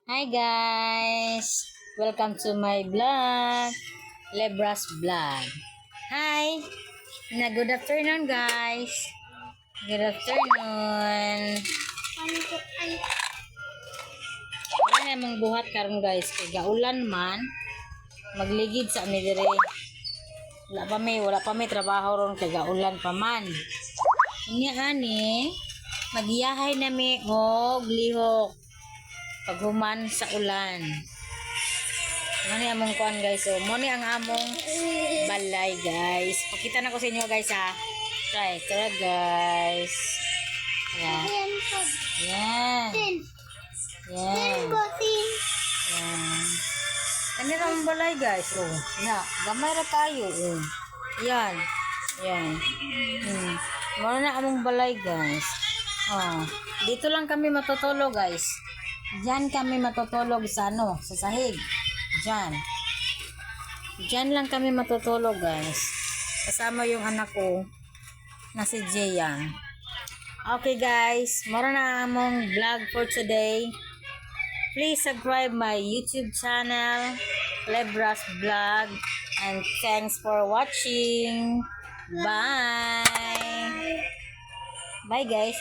Hi guys! Welcome to my vlog, Lebra's Vlog. Hi! Good afternoon guys! Good afternoon! Wala namang buhat karon guys, kay gaulan man, magligid sa amin dire. Wala pa may trabaho ron kay gaulan pa man. Inya ani, magiyahay nami og lihok paghuman sa ulan. Mani among kuan guys, so mo ni ang among balay guys. Pakita na ko sa inyo guys ha. Tara guys. Yan. Yan. Yan. Yan. Ano na ang balay guys? Oh, na, gamay ra tayo. Oh. Yan. Yan. Mo na among balay guys. Oh, dito lang kami matutulog guys. Diyan kami matutulog sa sa sahig. Diyan. Diyan lang kami matutulog guys. Kasama yung anak ko na si Jayang. Okay guys, mara na among vlog for today. Please subscribe my YouTube channel, Lebra's Vlog, and thanks for watching. Bye. Bye guys.